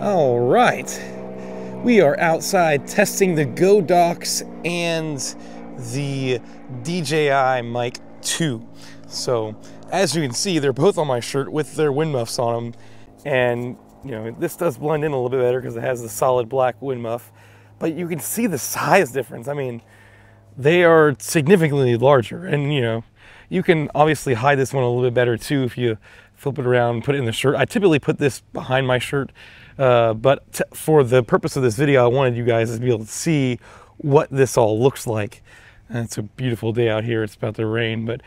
All right, we are outside testing the Godox and the DJI Mic 2. So as you can see, they're both on my shirt with their wind muffs on them. And you know, this does blend in a little bit better because it has the solid black wind muff, but you can see the size difference. I mean, they are significantly larger, and you know, you can obviously hide this one a little bit better too if you flip it around and put it in the shirt. I typically put this behind my shirt, but for the purpose of this video, I wanted you guys to be able to see what this all looks like. And it's a beautiful day out here. It's about to rain, but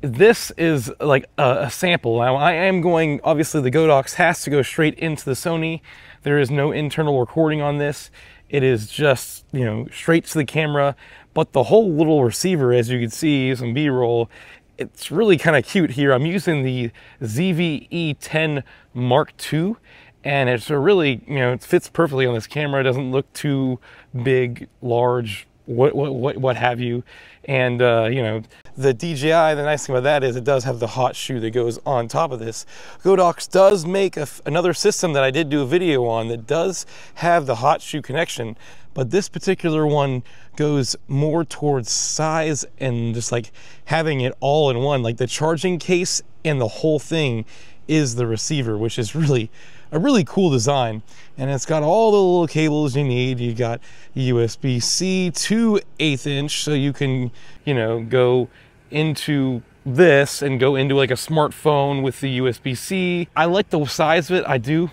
this is like a sample. Now I am going, obviously the Godox has to go straight into the Sony. There is no internal recording on this. It is just, you know, straight to the camera, but the whole little receiver, as you can see, some B-roll, it's really kind of cute here. I'm using the ZV-E10 Mark II, and it's a really, you know, it fits perfectly on this camera. It doesn't look too big, large, what have you. And you know, the DJI, the nice thing about that is it does have the hot shoe that goes on top of this. Godox does make another system that I did do a video on that does have the hot shoe connection, but this particular one goes more towards size and just like having it all in one. Like the charging case and the whole thing is the receiver, which is really a really cool design. And it's got all the little cables you need. You got USB-C to 1/8 inch, so you can, you know, go into this and go into like a smartphone with the USB-C. I like the size of it, I do.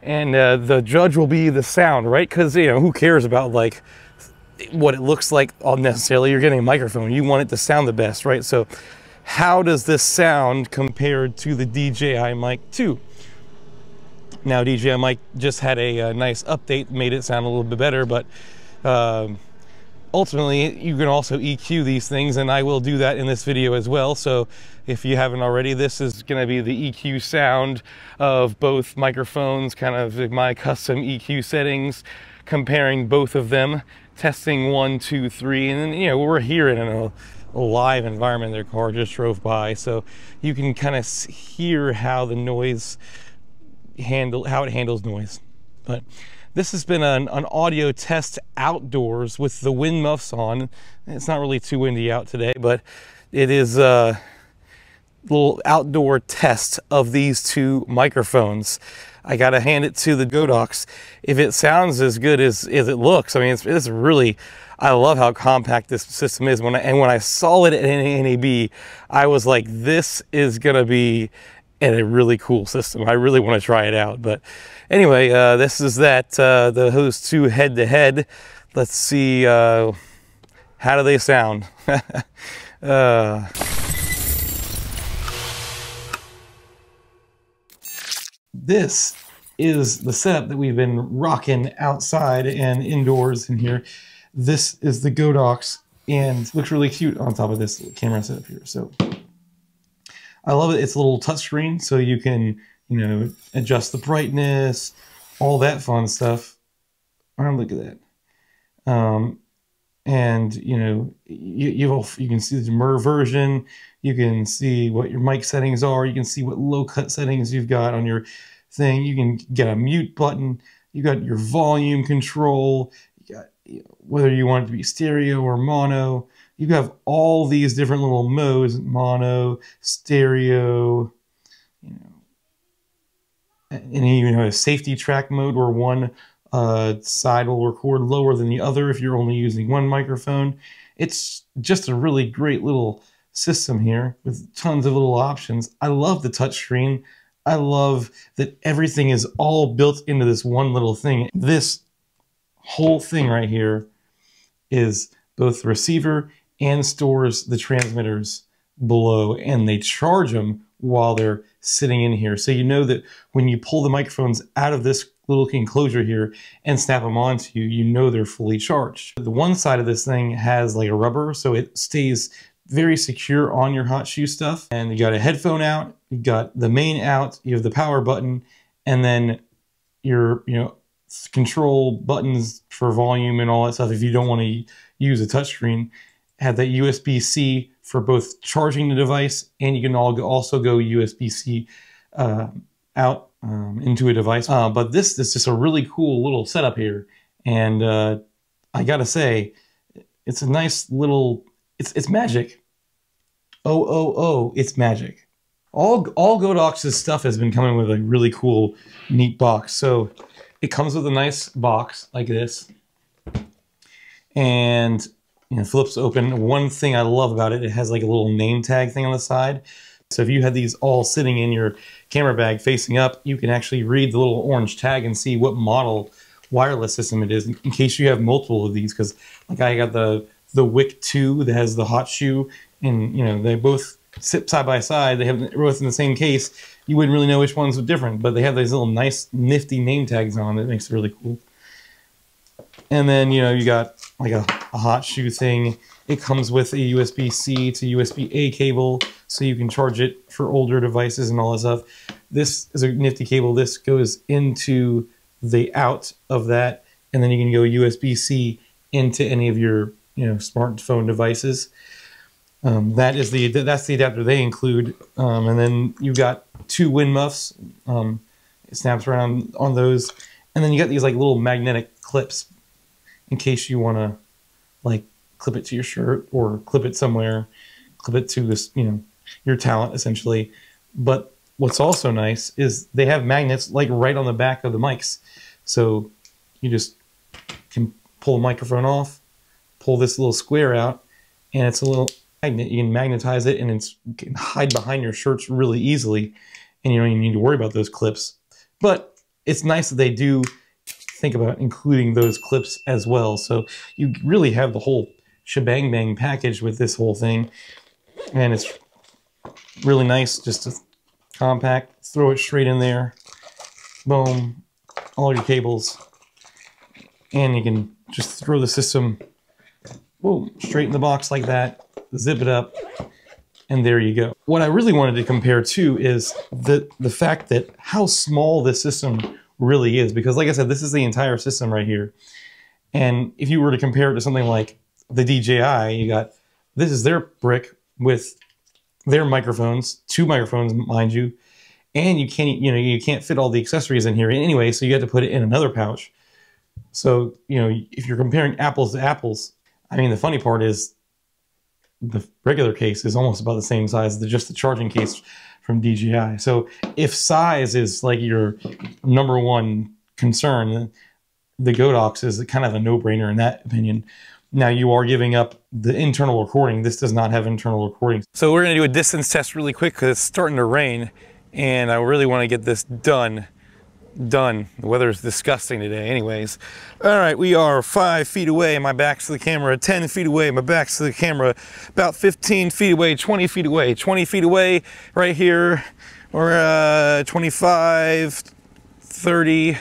And the judge will be the sound, right? Because, you know, who cares about like what it looks like necessarily? You're getting a microphone, you want it to sound the best, right? So how does this sound compared to the DJI Mic 2? Now DJI Mic just had a nice update, made it sound a little bit better, but ultimately you can also EQ these things, and I will do that in this video as well. So if you haven't already, this is going to be the EQ sound of both microphones, kind of my custom EQ settings, comparing both of them, testing 1, 2, 3, and then, you know, we're here in a live environment. Their car just drove by, so you can kind of hear how the noise how it handles noise. But this has been an audio test outdoors with the wind muffs on. It's not really too windy out today, but it is a little outdoor test of these two microphones. I gotta hand it to the Godox. If it sounds as good as it looks, I mean, it's really, I love how compact this system is. When I saw it at NAB, I was like, this is gonna be a really cool system. I really want to try it out. But anyway, this is those two head to head. Let's see, how do they sound? This is the setup that we've been rocking outside and indoors in here. This is the Godox, and looks really cute on top of this camera setup here. So I love it. It's a little touchscreen, so you can, you know, adjust the brightness, all that fun stuff. Oh, look at that. And you know, you can see the MIR version. You can see what your mic settings are. You can see what low cut settings you've got on your thing. You can get a mute button. You got your volume control. You got, you know, whether you want it to be stereo or mono. You have all these different little modes: mono, stereo, you know, and you even have a safety track mode where one side will record lower than the other if you're only using one microphone. It's just a really great little system here with tons of little options. I love the touchscreen. I love that everything is all built into this one little thing. This whole thing right here is both the receiver and stores the transmitters below, and they charge them while they're sitting in here. So you know that when you pull the microphones out of this little enclosure here and snap them onto you, you know they're fully charged. The one side of this thing has like a rubber, so it stays very secure on your hot shoe stuff. And you got a headphone out, you got the main out, you have the power button, and then your, you know, control buttons for volume and all that stuff. If you don't want to use a touchscreen, have that USB-C for both charging the device, and you can also go USB-C out into a device. But this is just a really cool little setup here. And I gotta say, it's a nice little, it's magic. Oh, it's magic. All Godox's stuff has been coming with a really cool, neat box. So it comes with a nice box like this. And flips open. One thing I love about it, it has like a little name tag thing on the side. So if you had these all sitting in your camera bag facing up, you can actually read the little orange tag and see what model wireless system it is in case you have multiple of these. Because like I got the WIC 2 that has the hot shoe, and they both sit side by side. They have both in the same case. You wouldn't really know which ones are different, but they have these little nice nifty name tags on that makes it really cool. And then you got like a hot shoe thing. It comes with a USB-C to USB-A cable, so you can charge it for older devices and all that stuff. This is a nifty cable. This goes into the out of that, and then you can go USB-C into any of your smartphone devices. That's the adapter they include. And then you got 2 wind muffs. It snaps around on those, and then you got these like little magnetic clips in case you want to like clip it to your shirt or clip it somewhere, clip it to this, your talent essentially. But what's also nice is they have magnets like right on the back of the mics. So you just can pull a microphone off, pull this little square out, and it's a little magnet. You can magnetize it, and you can hide behind your shirts really easily, and you don't even need to worry about those clips. But it's nice that they do think about including those clips as well. So you really have the whole shebang bang package with this whole thing, and it's really nice just to compact, throw it straight in there, boom, all your cables, and you can just throw the system, boom, straight in the box like that, zip it up, and there you go. What I really wanted to compare to is the fact that how small this system really is, because like I said, this is the entire system right here. And if you were to compare it to something like the DJI, this is their brick with their microphones, 2 microphones, mind you, and you can't fit all the accessories in here anyway, so you have to put it in another pouch. So, if you're comparing apples to apples, I mean, the funny part is the regular case is almost about the same size as just the charging case from DJI. So if size is like your #1 concern, the Godox is kind of a no-brainer in that opinion. Now you are giving up the internal recording. This does not have internal recording. So we're gonna do a distance test really quick because it's starting to rain and I really wanna get this done. The weather is disgusting today anyways. All right, we are 5 feet away, my back's to the camera, 10 feet away, my back's to the camera, about 15 feet away, 20 feet away, 20 feet away right here, or 25, 30,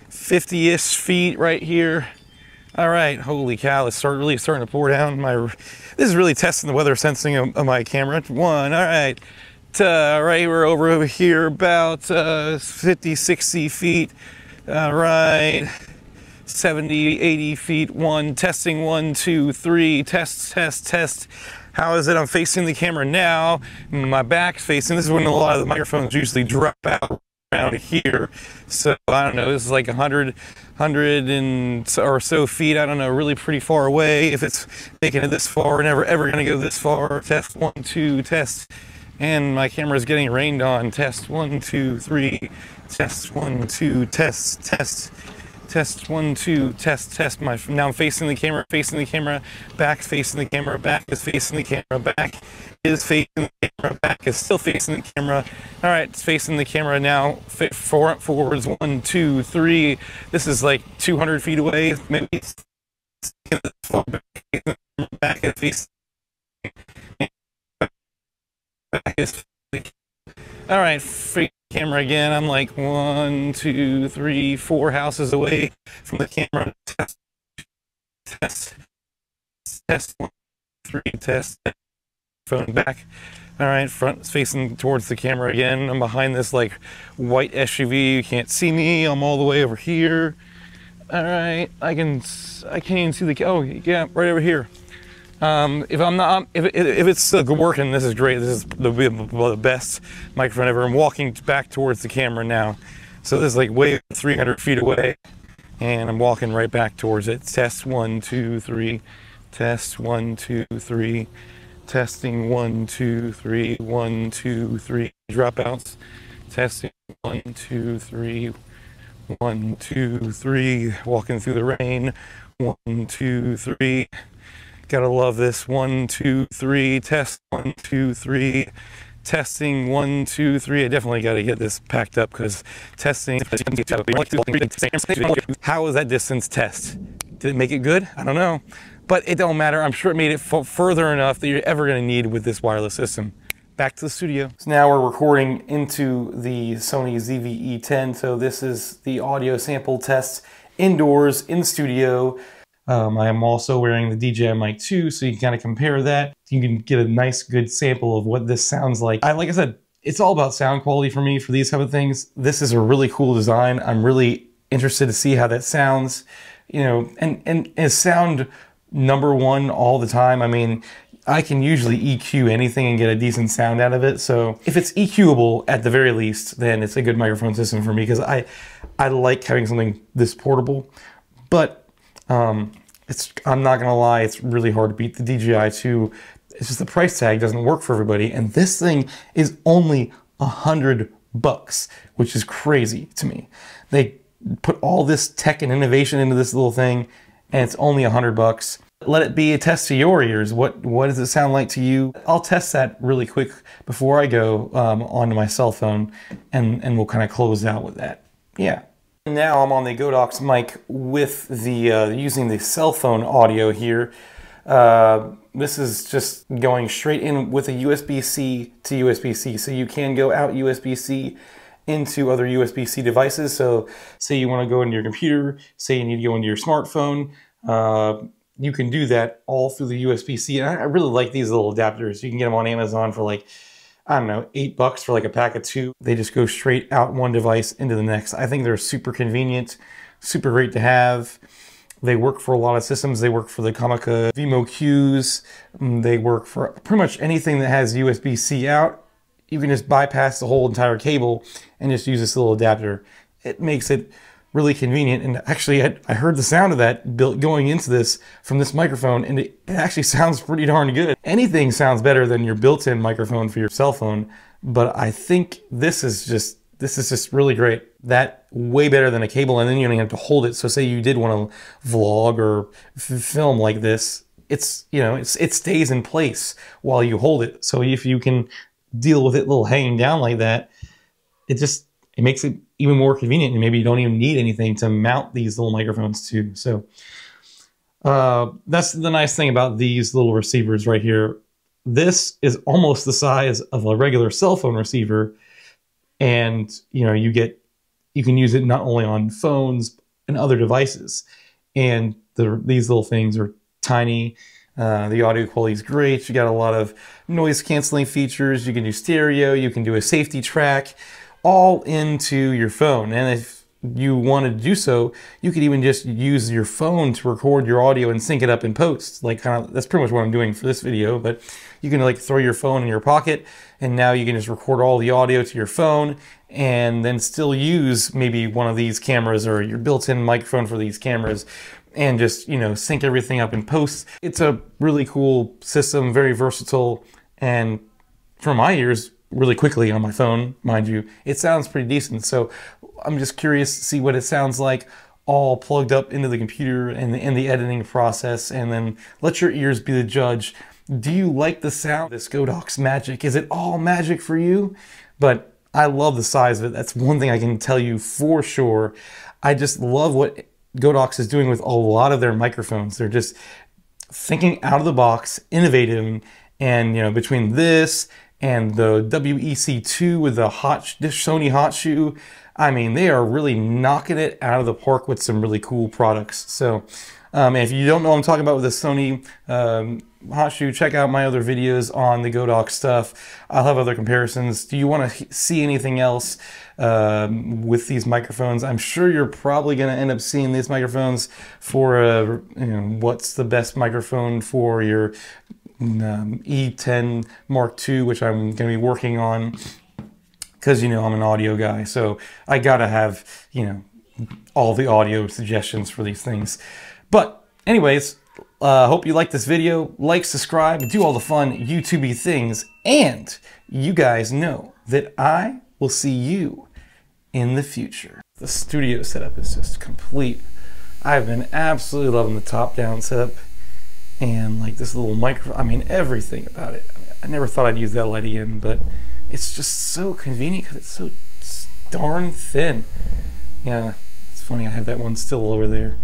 50-ish feet right here. All right, holy cow, it's really starting to pour down. This is really testing the weather sensing of my camera. 1, all right. Right, we're over here about 50, 60 feet, right, 70, 80 feet, 1, testing, 1, 2, 3, test. How is it? I'm facing the camera now, my back's facing, this is when a lot of the microphones usually drop out around here, so I don't know, this is like 100 or so feet, I don't know, really pretty far away. If it's making it this far, we're never ever gonna go this far. Test, 1, 2, test. And my camera is getting rained on. Test, 1, 2, 3. Test, 1, 2, test. Test, 1, 2, test. Now I'm facing the camera, back facing the camera, back is facing the camera, back is facing the camera, back is still facing the camera. All right, it's facing the camera now. Forwards, 1, 2, 3. This is like 200 feet away. Maybe it's back is facing. All right, free camera again. I'm like 1, 2, 3, 4 houses away from the camera. Test, 1, 3, test. Phone back. All right, front facing towards the camera again. I'm behind this like white SUV. You can't see me. I'm all the way over here. All right, I can't even see the. Oh yeah, right over here. If I'm not, if it's still working, this is great. This is the best microphone ever. I'm walking back towards the camera now. So this is like way 300 feet away, and I'm walking right back towards it. Test 1, 2, 3. Test 1, 2, 3. Testing 1, 2, 3. 1, 2, 3. Dropouts. Testing 1, 2, 3. 1, 2, 3. Walking through the rain. 1, 2, 3. Gotta love this. 1, 2, 3. Test 1, 2, 3. Testing 1, 2, 3. I definitely got to get this packed up because testing. How was that distance test? Did it make it good? I don't know, but it don't matter. I'm sure it made it further enough that you're ever going to need with this wireless system. Back to the studio. So now we're recording into the Sony ZV-E10. So this is the audio sample test indoors in studio. I am also wearing the DJI Mic 2, so you can kind of compare that. You can get a nice, good sample of what this sounds like. Like I said, it's all about sound quality for me for these type of things. This is a really cool design. I'm really interested to see how that sounds, you know, and sound #1 all the time. I mean, I can usually EQ anything and get a decent sound out of it. So if it's EQable at the very least, then it's a good microphone system for me because I like having something this portable. But I'm not gonna lie, it's really hard to beat the DJI 2. It's just the price tag doesn't work for everybody, and this thing is only $100, which is crazy to me. They put all this tech and innovation into this little thing, and it's only $100. Let it be a test to your ears. What does it sound like to you? I'll test that really quick before I go onto my cell phone, and we'll kind of close out with that. Yeah. Now I'm on the Godox mic with the using the cell phone audio here. This is just going straight in with a USB-C to USB-C. So you can go out USB-C into other USB-C devices. So say you want to go into your computer, say you need to go into your smartphone, you can do that all through the USB-C. And I really like these little adapters. You can get them on Amazon for like, I don't know, $8 for like a pack of 2. They just go straight out one device into the next. I think they're super convenient, super great to have. They work for a lot of systems. They work for the Comica Vimo Qs. They work for pretty much anything that has USB-C out. You can just bypass the whole entire cable and just use this little adapter. It makes it really convenient. And actually, I heard the sound of that going into this from this microphone, and it actually sounds pretty darn good. Anything sounds better than your built-in microphone for your cell phone, but I think this is just really great. That way better than a cable, and then you don't even have to hold it. So say you did want to vlog or film like this, it's, you know, it stays in place while you hold it. So if you can deal with it little hanging down like that, it makes it even more convenient, and maybe you don't even need anything to mount these little microphones to. So that's the nice thing about these little receivers right here. This is almost the size of a regular cell phone receiver, and you know, you can use it not only on phones and other devices. And these little things are tiny. The audio quality is great. You got a lot of noise canceling features. You can do stereo. You can do a safety track, all into your phone. And if you want to do so, you could even just use your phone to record your audio and sync it up in post. Like that's pretty much what I'm doing for this video, but you can like throw your phone in your pocket, and now you can just record all the audio to your phone and then still use maybe one of these cameras or your built-in microphone for these cameras and just, you know, sync everything up in post. It's a really cool system, very versatile, and for my ears, really quickly on my phone, mind you, it sounds pretty decent. So I'm just curious to see what it sounds like all plugged up into the computer and in the editing process, and then let your ears be the judge. Do you like the sound of this Godox Magic? Is it all magic for you? But I love the size of it. That's one thing I can tell you for sure. I just love what Godox is doing with a lot of their microphones. They're just thinking out of the box, innovative, and you know, between this and the WEC2 with the Sony Hot Shoe, I mean, they are really knocking it out of the park with some really cool products. So if you don't know what I'm talking about with the Sony Hot Shoe, check out my other videos on the Godox stuff. I'll have other comparisons. Do you want to see anything else with these microphones? I'm sure you're probably going to end up seeing these microphones for what's the best microphone for your E10 Mark II, which I'm going to be working on, because I'm an audio guy, so I gotta have all the audio suggestions for these things. But anyways, hope you like this video. Like, subscribe, do all the fun YouTubey things, and you guys know that I will see you in the future. The studio setup is just complete. I've been absolutely loving the top-down setup, and like this little microphone. I mean, everything about it. I never thought I'd use that light again, but it's just so convenient because it's so darn thin. Yeah, it's funny, I have that one still over there.